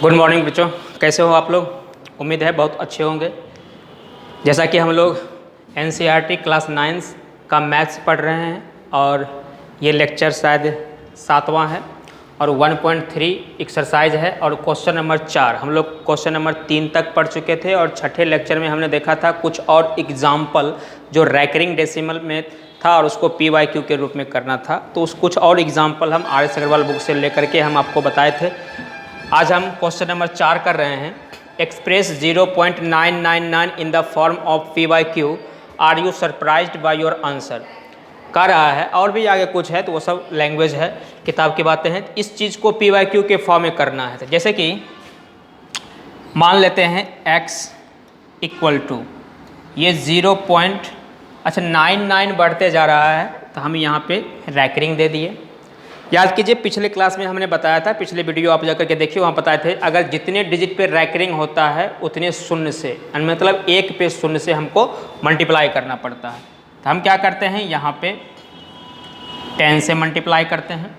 Good morning बच्चों, कैसे हो आप लोग। उम्मीद है बहुत अच्छे होंगे। जैसा कि हम लोग एनसीईआरटी क्लास 9 का मैथ्स पढ़ रहे हैं और ये लेक्चर शायद 7वां है और 1.3 एक्सरसाइज है और क्वेश्चन नंबर 4 हम लोग क्वेश्चन नंबर 3 तक पढ़ चुके थे और छठे लेक्चर में हमने देखा था कुछ और एग्जाम्पल जो रैकरिंग डेसिमल में था और उसको PYQ के रूप में करना था। तो उस कुछ और एग्जाम्पल हम RS अग्रवाल बुक से लेकर के हम आपको बताए थे। आज हम क्वेश्चन नंबर 4 कर रहे हैं। Express 0.999 in the form of PYQ, are you surprised by your answer कर रहा है। और भी आगे कुछ है तो वो सब लैंग्वेज है, किताब की बातें हैं। इस चीज़ को PYQ के फॉर्म में करना है। जैसे कि मान लेते हैं x इक्वल टू ये 0.99 बढ़ते जा रहा है तो हम यहाँ पे रैकरिंग दे दिए। याद कीजिए पिछले क्लास में हमने बताया था, पिछले वीडियो आप जाकर के देखिए, वहाँ बताए थे अगर जितने डिजिट पे रैकरिंग होता है उतने शून्य से, मतलब 1 पे शून्य से हमको मल्टीप्लाई करना पड़ता है। तो हम क्या करते हैं, यहाँ पे 10 से मल्टीप्लाई करते हैं।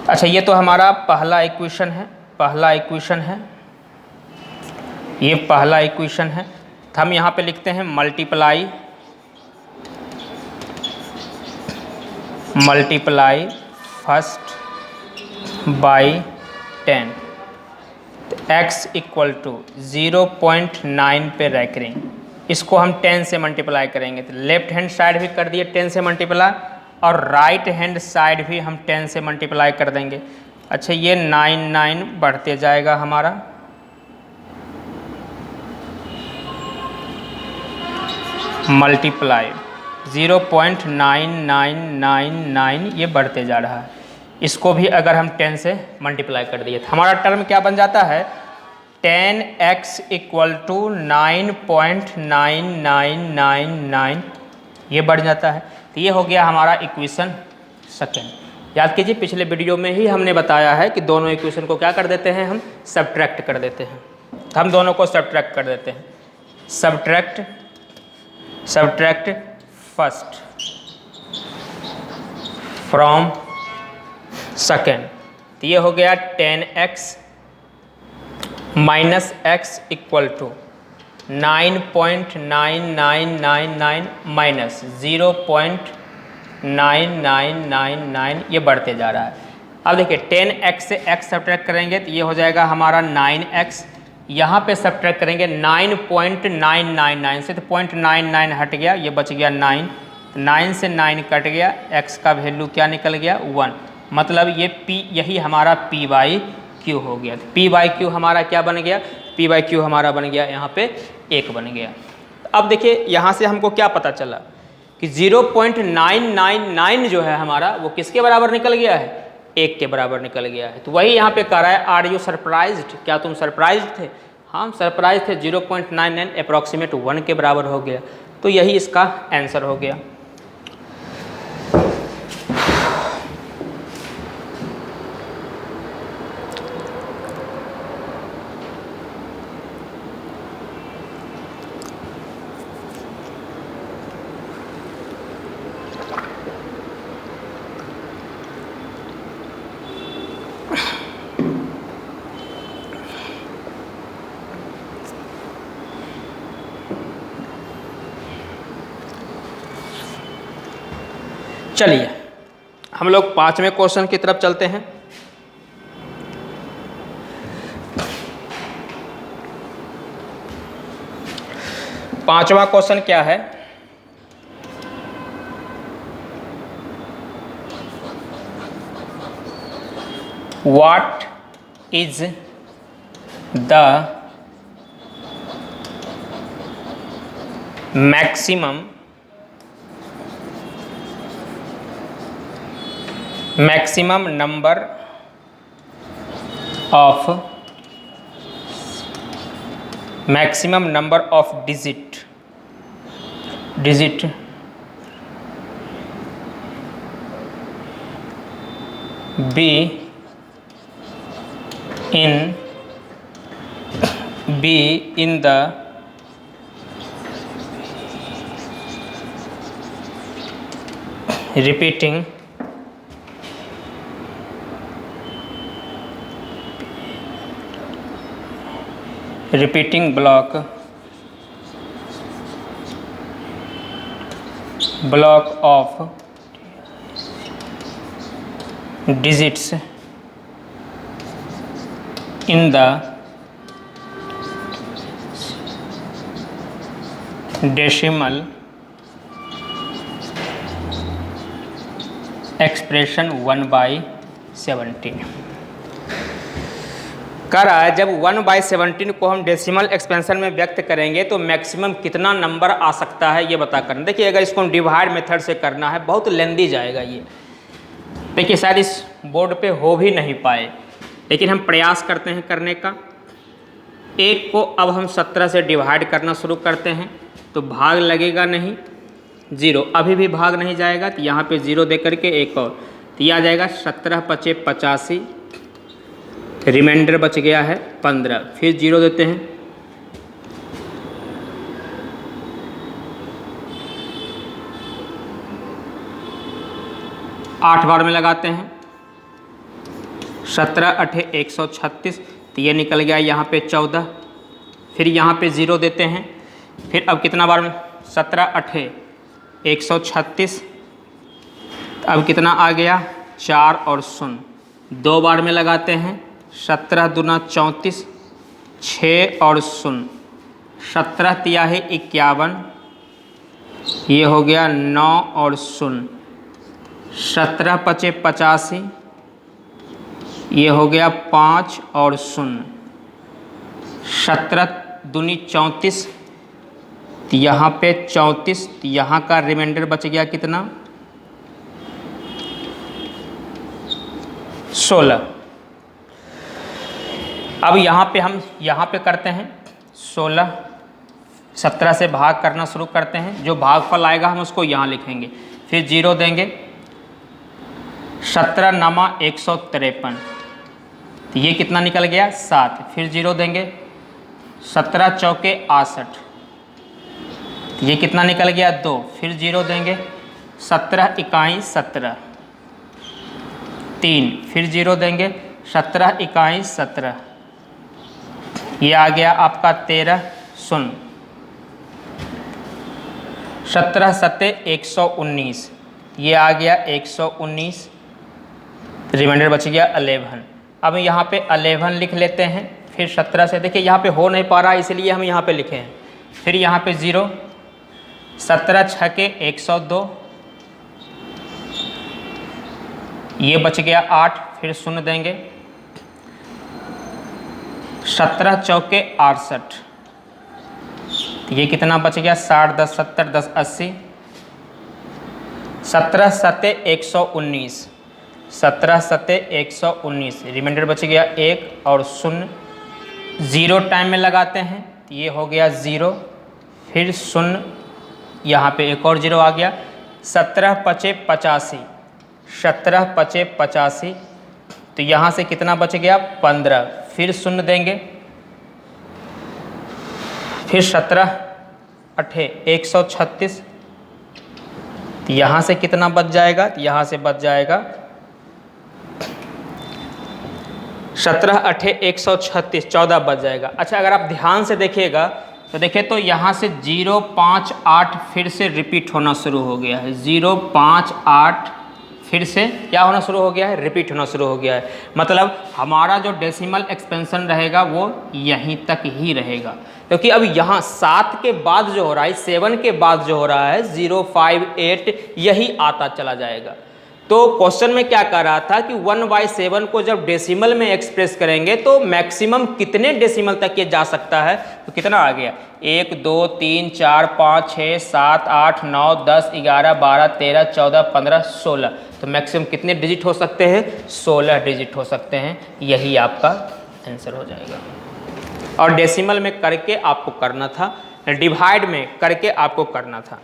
अच्छा, ये तो हमारा पहला इक्वेशन है, ये पहला इक्वेशन है। तो हम यहाँ पे लिखते हैं मल्टीप्लाई फर्स्ट बाई 10, तो x इक्वल टू 0.9 पे रैकरिंग, इसको हम 10 से मल्टीप्लाई करेंगे तो लेफ्ट हैंड साइड भी कर दिए 10 से मल्टीप्लाई और राइट हैंड साइड भी हम 10 से मल्टीप्लाई कर देंगे। अच्छा, ये 9 बढ़ते जाएगा हमारा, मल्टीप्लाई 0.9999 ये बढ़ते जा रहा है। इसको भी अगर हम 10 से मल्टीप्लाई कर दिए तो हमारा टर्म क्या बन जाता है, 10x इक्वल टू 9.9999 ये बढ़ जाता है। तो ये हो गया हमारा इक्वेशन सेकेंड। याद कीजिए पिछले वीडियो में ही हमने बताया है कि दोनों इक्वेशन को क्या कर देते हैं, हम सब्ट्रैक्ट कर देते हैं। तो हम दोनों को सब्ट्रैक्ट कर देते हैं, सब्ट्रैक्ट फर्स्ट फ्रॉम सेकेंड। तो ये हो गया 10x minus x equal to 9.9999 minus 0.9999 ये बढ़ते जा रहा है। अब देखिए 10x से x सब्ट्रैक्ट करेंगे तो ये हो जाएगा हमारा 9x, यहाँ पे सब्ट्रैक्ट करेंगे 9.999 से तो 0.99 हट गया, ये बच गया 9, 9 से 9 कट गया, x का वैल्यू क्या निकल गया 1, मतलब ये p यही हमारा PYQ हो गया। PYQ हमारा क्या बन गया, PYQ हमारा बन गया यहाँ पे 1 बन गया। अब देखिए यहाँ से हमको क्या पता चला कि 0.999 जो है हमारा वो किसके बराबर निकल गया है, 1 के बराबर निकल गया है। तो वही यहाँ पे कह रहा है आर यू सरप्राइज्ड, क्या तुम सरप्राइज्ड थे। हाँ, हम सरप्राइज थे, 0.99 अप्रॉक्सीमेट 1 के बराबर हो गया, तो यही इसका आंसर हो गया। चलिए हम लोग 5वें क्वेश्चन की तरफ चलते हैं। पांचवा क्वेश्चन क्या है, what is the maximum number of digit be in the repeating repeating block of digits in the decimal expression 1/17। कह रहा है जब 1/17 को हम डेसिमल एक्सपेंशन में व्यक्त करेंगे तो मैक्सिमम कितना नंबर आ सकता है ये बता करना। देखिए अगर इसको हम डिवाइड मेथड से करना है बहुत लेंदी जाएगा ये, देखिए शायद इस बोर्ड पे हो भी नहीं पाए, लेकिन हम प्रयास करते हैं करने का। एक को अब हम 17 से डिवाइड करना शुरू करते हैं तो भाग लगेगा नहीं, 0 अभी भी भाग नहीं जाएगा, तो यहाँ पे 0 दे करके एक और, तो यह आ जाएगा 17 × 5 = 85, रिमाइंडर बच गया है 15, फिर 0 देते हैं, आठ बार में लगाते हैं, 17 × 8 = 136, तो ये निकल गया यहाँ पे 14, फिर यहाँ पे 0 देते हैं, फिर अब कितना बार में 17 × 8 = 136, अब कितना आ गया 4 और 0, 2 बार में लगाते हैं, 17 दूना 34, 6 और 0, 17 तियाही 51, ये हो गया 9 और 0, 17 × 5 = 85, ये हो गया 5 और 0, 17 दूनी 34, तो यहाँ पे 34, तो यहाँ का रिमाइंडर बच गया कितना 16। अब यहाँ पे हम करते हैं 16, 17 से भाग करना शुरू करते हैं, जो भागफल आएगा हम उसको यहाँ लिखेंगे, फिर 0 देंगे, 17 नामा 153, तो ये कितना निकल गया 7, फिर 0 देंगे, 17 चौके 68, तो ये कितना निकल गया 2, फिर 0 देंगे, 17 इकाई 17, 3, फिर 0 देंगे, 17 इकाई 17, ये आ गया आपका 13, 0, 17 सत्ते 119, ये आ गया 119, रिमाइंडर बच गया 11। अब यहाँ पे 11 लिख लेते हैं, फिर 17 से, देखिए यहाँ पे हो नहीं पा रहा इसलिए हम यहाँ पे लिखे हैं, फिर यहाँ पे 0, 17 छके 102, ये बच गया 8, फिर 0 देंगे, 17 चौके 68, ये कितना बच गया 60 10 70 10 80, 17 सत्ते 119, 17 सत्ते 119, रिमाइंडर बच गया 1 और 0, 0 टाइम में लगाते हैं, ये हो गया 0, फिर 0, यहाँ पे एक और 0 आ गया, 17 × 5 = 85, 17 × 5 = 85, तो यहाँ से कितना बच गया 15, फिर 0 देंगे, फिर 17 × 8 = 136, तो यहाँ से कितना बच जाएगा, तो यहाँ से बच जाएगा 17 × 8 = 136, 14 बच जाएगा। अच्छा अगर आप ध्यान से देखिएगा तो देखिए तो यहाँ से 0 5 8 फिर से रिपीट होना शुरू हो गया है, 0 5 8 फिर से क्या होना शुरू हो गया है, रिपीट होना शुरू हो गया है, मतलब हमारा जो डेसिमल एक्सपेंशन रहेगा वो यहीं तक ही रहेगा, क्योंकि अब यहाँ 7 के बाद जो हो रहा है, 7 के बाद जो हो रहा है 0 5 8 यही आता चला जाएगा। तो क्वेश्चन में क्या कह रहा था कि 1/7 को जब डेसिमल में एक्सप्रेस करेंगे तो मैक्सिमम कितने डेसिमल तक ये जा सकता है, तो कितना आ गया 1 2 3 4 5 6 7 8 9 10 11 12 13 14 15 16, तो मैक्सिमम कितने डिजिट हो सकते हैं 16 डिजिट हो सकते हैं, यही आपका आंसर हो जाएगा। और डेसिमल में करके आपको करना था, डिवाइड में करके आपको करना था।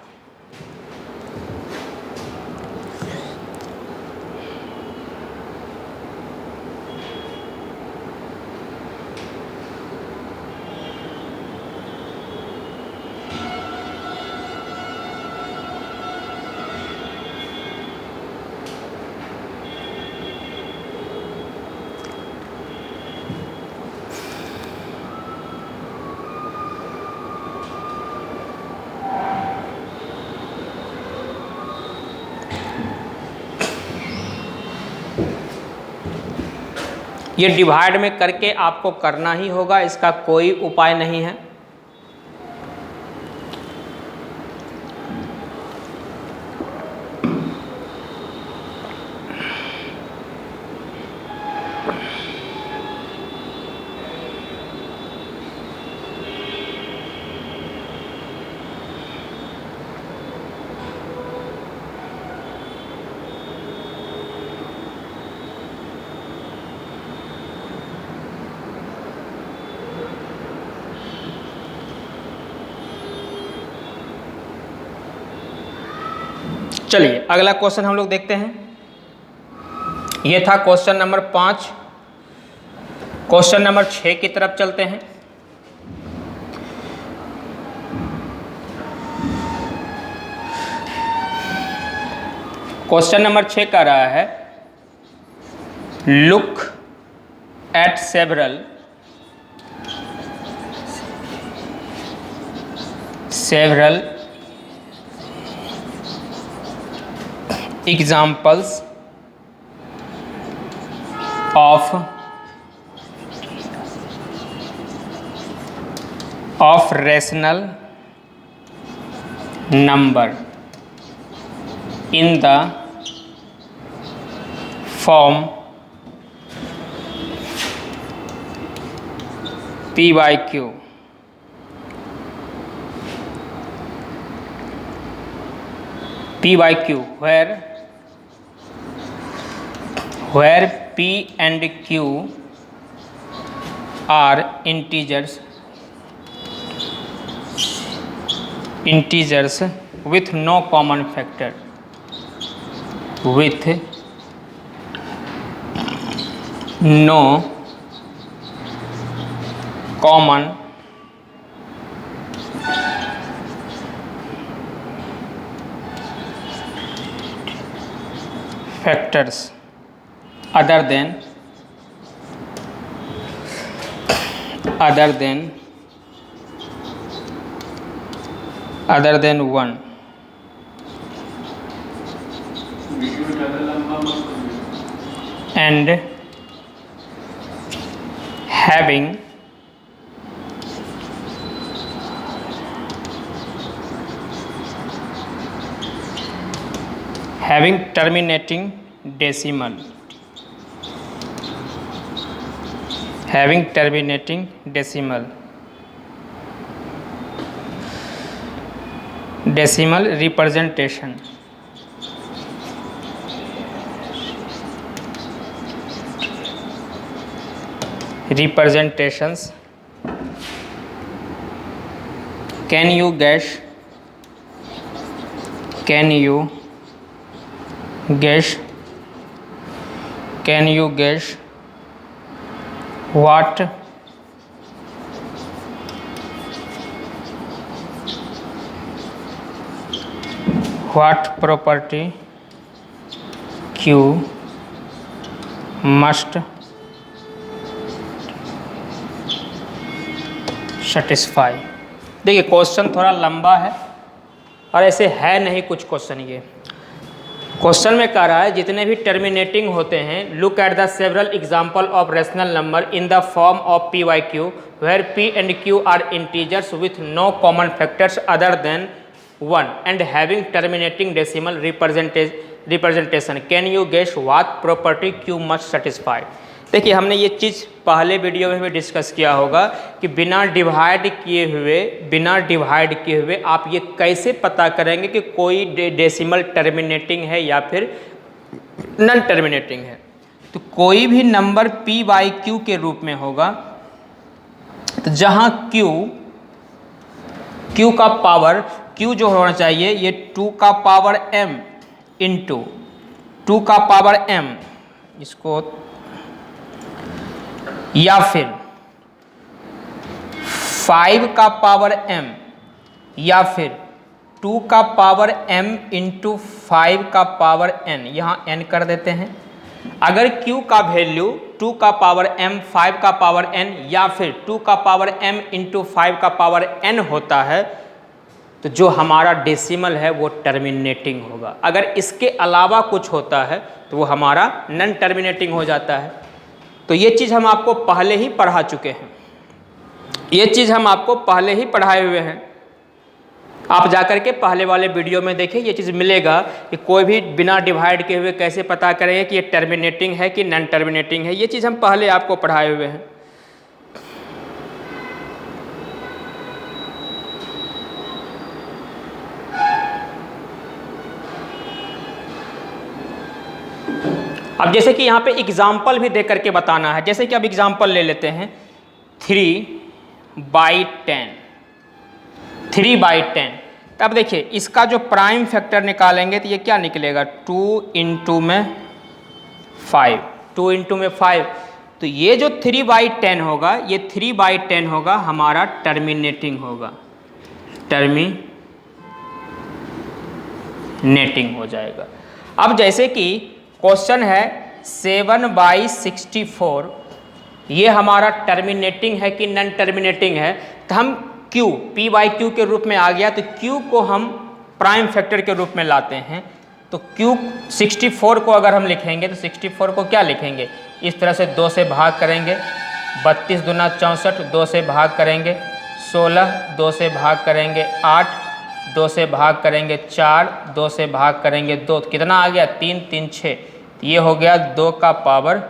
ये डिवाइड में करके आपको करना ही होगा, इसका कोई उपाय नहीं है। चलिए अगला क्वेश्चन हम लोग देखते हैं। ये था क्वेश्चन नंबर 5। क्वेश्चन नंबर 6 की तरफ चलते हैं। क्वेश्चन नंबर 6 कह रहा है look at several examples of rational number in the form P by Q. P by Q, where P and Q are integers with no common factor, factors other than 1 and having terminating decimal. Decimal representation. Representations. Can you guess what property Q must satisfy? देखिए question थोड़ा लंबा है और ऐसे है नहीं कुछ question. ये क्वेश्चन में कह रहा है जितने भी टर्मिनेटिंग होते हैं, look at the several example of rational number in the form of P Y Q where P and Q are integers with no common factors other than 1 and having terminating decimal representation. Can you guess what property Q must satisfy? देखिए हमने ये चीज़ पहले video में भी discuss किया होगा कि बिना डिवाइड किए हुए आप ये कैसे पता करेंगे कि कोई डेसिमल टर्मिनेटिंग है या फिर नॉन टर्मिनेटिंग है। तो कोई भी नंबर p बाई क्यू के रूप में होगा, तो जहाँ q का पावर q जो होना चाहिए ये 2 का पावर m इंटू 2 का पावर m, इसको या फिर 5 का पावर m या फिर 2 का पावर m इंटू 5 का पावर n, यहाँ n कर देते हैं। अगर q का वैल्यू 2 का पावर m 5 का पावर n या फिर 2 का पावर m इंटू 5 का पावर n होता है तो जो हमारा डेसिमल है वो टर्मिनेटिंग होगा। अगर इसके अलावा कुछ होता है तो वो हमारा नॉन टर्मिनेटिंग हो जाता है। तो ये चीज़ हम आपको पहले ही पढ़ा चुके हैं, ये चीज़ हम आपको पहले ही पढ़ाए हुए हैं। आप जाकर के पहले वाले वीडियो में देखें, ये चीज़ मिलेगा कि कोई भी बिना डिवाइड किए हुए कैसे पता करेंगे कि ये टर्मिनेटिंग है कि नॉन टर्मिनेटिंग है। ये चीज़ हम पहले आपको पढ़ाए हुए हैं। अब जैसे कि यहाँ पे एग्जाम्पल भी दे करके बताना है, जैसे कि अब एग्जाम्पल ले लेते हैं 3/10, 3/10। तब देखिए इसका जो प्राइम फैक्टर निकालेंगे तो ये क्या निकलेगा, 2 × में 5, 2 × में 5। तो ये जो 3/10 होगा, ये 3/10 होगा हमारा टर्मिनेटिंग होगा, टर्मिनेटिंग हो जाएगा। अब जैसे कि क्वेश्चन है 7/64, ये हमारा टर्मिनेटिंग है कि नॉन टर्मिनेटिंग है, तो हम Q P/Q के रूप में आ गया, तो Q को हम प्राइम फैक्टर के रूप में लाते हैं। तो Q 64 को अगर हम लिखेंगे तो 64 को क्या लिखेंगे, इस तरह से 2 से भाग करेंगे, 32 दूना 64, 2 से भाग करेंगे 16, 2 से भाग करेंगे 8, 2 से भाग करेंगे 4, 2 से भाग करेंगे 2, तो कितना आ गया 3 3 6, ये हो गया 2 का पावर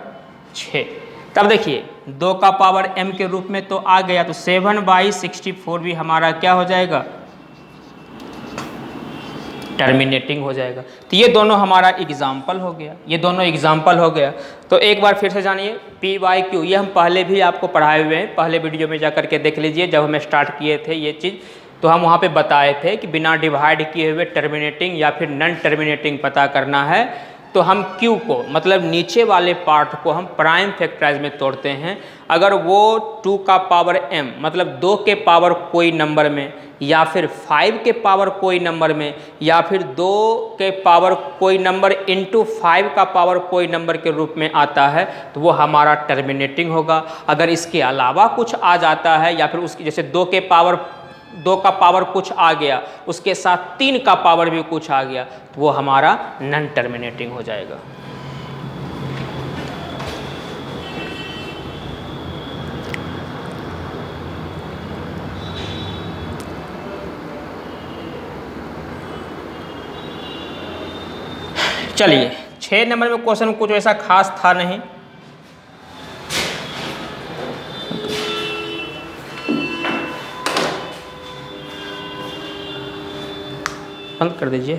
6। तब देखिए 2 का पावर m के रूप में तो आ गया, तो 7/64 भी हमारा क्या हो जाएगा, टर्मिनेटिंग हो जाएगा। तो ये दोनों हमारा एग्जाम्पल हो गया, ये दोनों एग्जाम्पल हो गया। तो एक बार फिर से जानिए P/Q, ये हम पहले भी आपको पढ़ाए हुए हैं, पहले वीडियो में जाकर के देख लीजिए। जब हम स्टार्ट किए थे ये चीज़, तो हम वहाँ पे बताए थे कि बिना डिवाइड किए हुए टर्मिनेटिंग या फिर नॉन टर्मिनेटिंग पता करना है, तो हम Q को मतलब नीचे वाले पार्ट को हम प्राइम फैक्टराइज में तोड़ते हैं। अगर वो 2 का पावर m मतलब 2 के पावर कोई नंबर में, या फिर 5 के पावर कोई नंबर में, या फिर 2 के पावर कोई नंबर इंटू 5 का पावर कोई नंबर के रूप में आता है, तो वो हमारा टर्मिनेटिंग होगा। अगर इसके अलावा कुछ आ जाता है, या फिर उसकी जैसे 2 का पावर कुछ आ गया, उसके साथ 3 का पावर भी कुछ आ गया, तो वो हमारा नॉन टर्मिनेटिंग हो जाएगा। चलिए 6 नंबर में क्वेश्चन कुछ ऐसा खास था नहीं, बंद कर दीजिए।